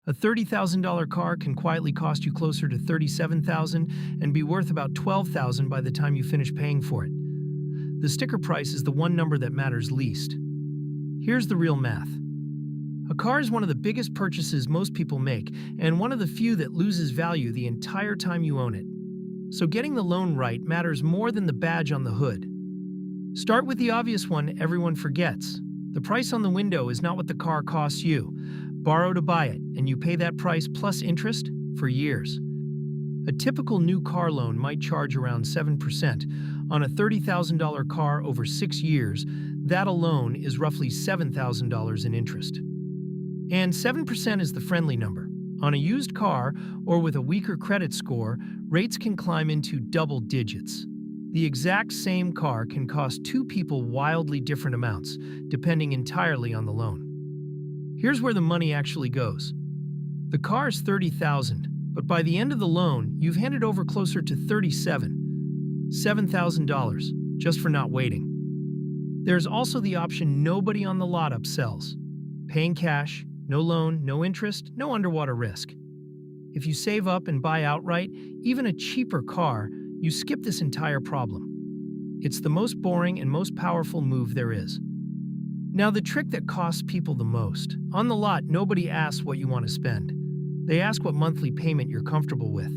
A $30,000 car can quietly cost you closer to $37,000 and be worth about $12,000 by the time you finish paying for it. The sticker price is the one number that matters least. Here's the real math. A car is one of the biggest purchases most people make, and one of the few that loses value the entire time you own it. So getting the loan right matters more than the badge on the hood. Start with the obvious one everyone forgets. The price on the window is not what the car costs you. Borrow to buy it, and you pay that price plus interest for years. A typical new car loan might charge around 7%. On a $30,000 car over 6 years, that alone is roughly $7,000 in interest. And 7% is the friendly number. On a used car, or with a weaker credit score, rates can climb into double digits. The exact same car can cost two people wildly different amounts, depending entirely on the loan. Here's where the money actually goes. The car is $30,000, but by the end of the loan, you've handed over closer to $7,000, just for not waiting. There's also the option nobody on the lot upsells. Paying cash, no loan, no interest, no underwater risk. If you save up and buy outright, even a cheaper car, you skip this entire problem. It's the most boring and most powerful move there is. Now, the trick that costs people the most. On the lot, nobody asks what you want to spend. They ask what monthly payment you're comfortable with.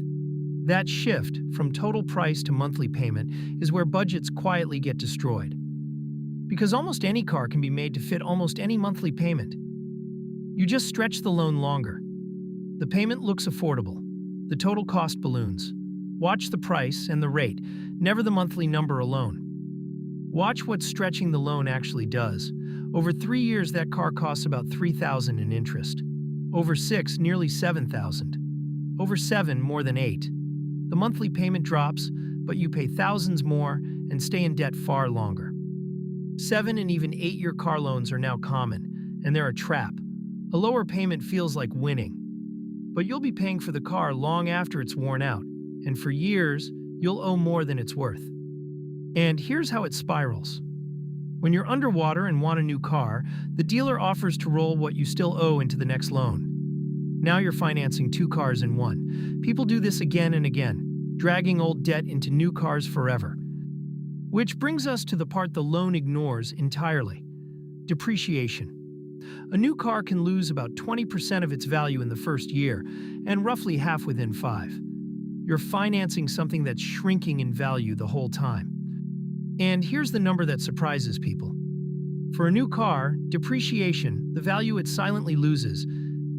That shift from total price to monthly payment is where budgets quietly get destroyed. Because almost any car can be made to fit almost any monthly payment. You just stretch the loan longer. The payment looks affordable. The total cost balloons. Watch the price and the rate, never the monthly number alone. Watch what stretching the loan actually does. Over 3 years, that car costs about $3,000 in interest. Over 6, nearly $7,000. Over 7, more than 8. The monthly payment drops, but you pay thousands more and stay in debt far longer. 7 and even 8-year car loans are now common, and they're a trap. A lower payment feels like winning. But you'll be paying for the car long after it's worn out, and for years, you'll owe more than it's worth. And here's how it spirals. When you're underwater and want a new car, the dealer offers to roll what you still owe into the next loan. Now you're financing 2 cars in one. People do this again and again, dragging old debt into new cars forever. Which brings us to the part the loan ignores entirely: depreciation. A new car can lose about 20% of its value in the first year, and roughly half within 5. You're financing something that's shrinking in value the whole time. And here's the number that surprises people. For a new car, depreciation, the value it silently loses,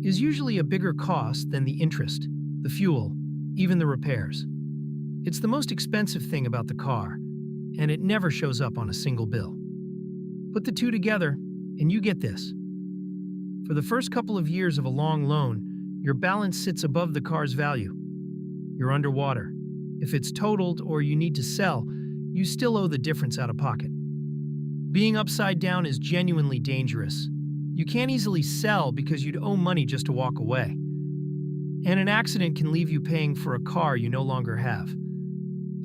is usually a bigger cost than the interest, the fuel, even the repairs. It's the most expensive thing about the car, and it never shows up on a single bill. Put the two together, and you get this. For the first couple of years of a long loan, your balance sits above the car's value. You're underwater. If it's totaled or you need to sell, you still owe the difference out of pocket. Being upside down is genuinely dangerous. You can't easily sell because you'd owe money just to walk away. And an accident can leave you paying for a car you no longer have.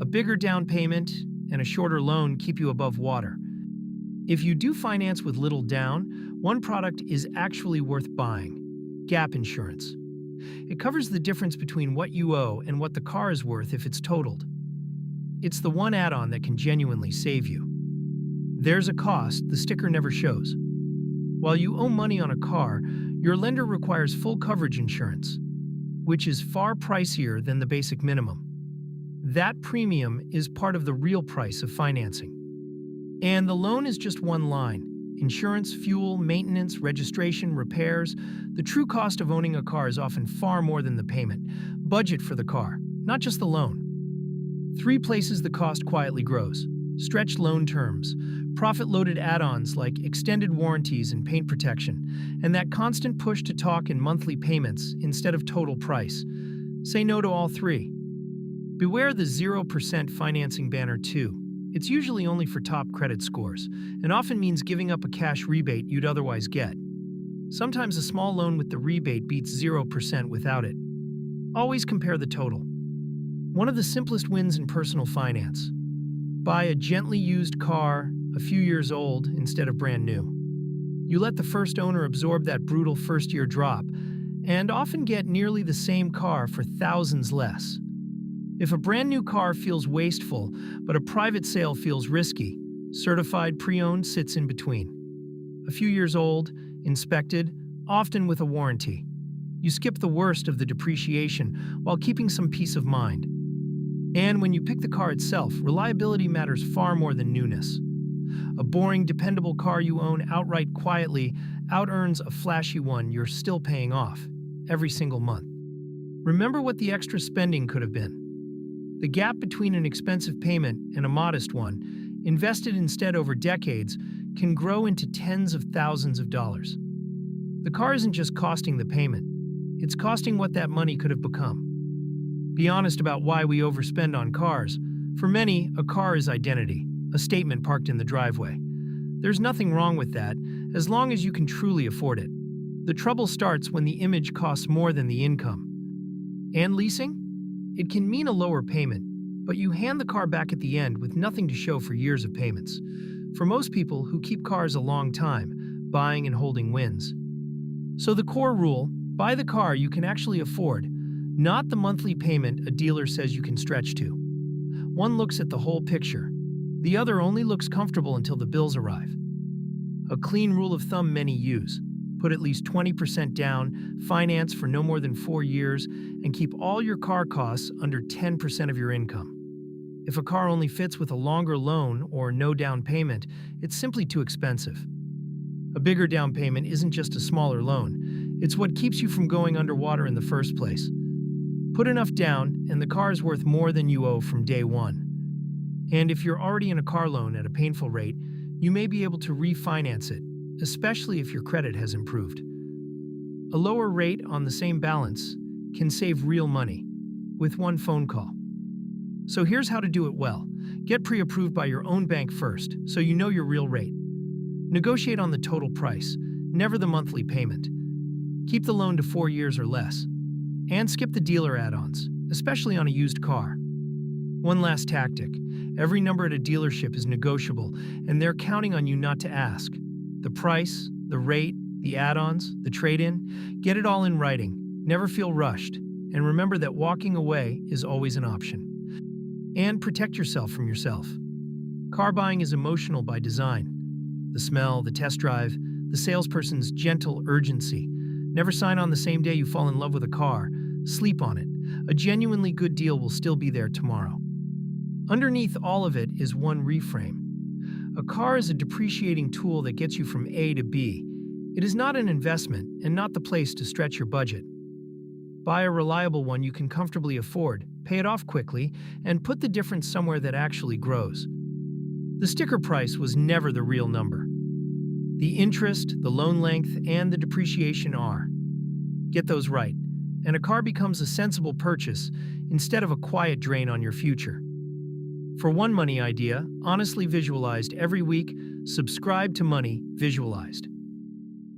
A bigger down payment and a shorter loan keep you above water. If you do finance with little down, one product is actually worth buying: gap insurance. It covers the difference between what you owe and what the car is worth if it's totaled. It's the one add-on that can genuinely save you. There's a cost the sticker never shows. While you owe money on a car, your lender requires full coverage insurance, which is far pricier than the basic minimum. That premium is part of the real price of financing. And the loan is just one line: insurance, fuel, maintenance, registration, repairs. The true cost of owning a car is often far more than the payment. Budget for the car, not just the loan. 3 places the cost quietly grows: stretched loan terms, profit-loaded add-ons like extended warranties and paint protection, and that constant push to talk in monthly payments instead of total price. Say no to all 3. Beware the 0% financing banner too. It's usually only for top credit scores, and often means giving up a cash rebate you'd otherwise get. Sometimes a small loan with the rebate beats 0% without it. Always compare the total. One of the simplest wins in personal finance: buy a gently used car, a few years old, instead of brand new. You let the first owner absorb that brutal first-year drop, and often get nearly the same car for thousands less. If a brand new car feels wasteful, but a private sale feels risky, certified pre-owned sits in between. A few years old, inspected, often with a warranty. You skip the worst of the depreciation while keeping some peace of mind. And when you pick the car itself, reliability matters far more than newness. A boring, dependable car you own outright quietly out-earns a flashy one you're still paying off every single month. Remember what the extra spending could have been. The gap between an expensive payment and a modest one, invested instead over decades, can grow into tens of thousands of dollars. The car isn't just costing the payment, it's costing what that money could have become. Be honest about why we overspend on cars. For many, a car is identity, a statement parked in the driveway. There's nothing wrong with that, as long as you can truly afford it. The trouble starts when the image costs more than the income. And leasing? It can mean a lower payment, but you hand the car back at the end with nothing to show for years of payments. For most people who keep cars a long time, buying and holding wins. So the core rule, buy the car you can actually afford, not the monthly payment a dealer says you can stretch to. One looks at the whole picture. The other only looks comfortable until the bills arrive. A clean rule of thumb many use. Put at least 20% down, finance for no more than 4 years, and keep all your car costs under 10% of your income. If a car only fits with a longer loan or no down payment, it's simply too expensive. A bigger down payment isn't just a smaller loan, it's what keeps you from going underwater in the first place. Put enough down, and the car is worth more than you owe from day one. And if you're already in a car loan at a painful rate, you may be able to refinance it, especially if your credit has improved. A lower rate on the same balance can save real money with one phone call. So here's how to do it well. Get pre-approved by your own bank first, so you know your real rate. Negotiate on the total price, never the monthly payment. Keep the loan to 4 years or less. And skip the dealer add-ons, especially on a used car. One last tactic. Every number at a dealership is negotiable, and they're counting on you not to ask. The price, the rate, the add-ons, the trade-in, get it all in writing. Never feel rushed. And remember that walking away is always an option. And protect yourself from yourself. Car buying is emotional by design. The smell, the test drive, the salesperson's gentle urgency. Never sign on the same day you fall in love with a car. Sleep on it. A genuinely good deal will still be there tomorrow. Underneath all of it is one reframe. A car is a depreciating tool that gets you from A to B. It is not an investment and not the place to stretch your budget. Buy a reliable one you can comfortably afford, pay it off quickly, and put the difference somewhere that actually grows. The sticker price was never the real number. The interest, the loan length, and the depreciation are. Get those right, and a car becomes a sensible purchase instead of a quiet drain on your future. For One Money Idea, honestly visualized every week, subscribe to Money Visualized.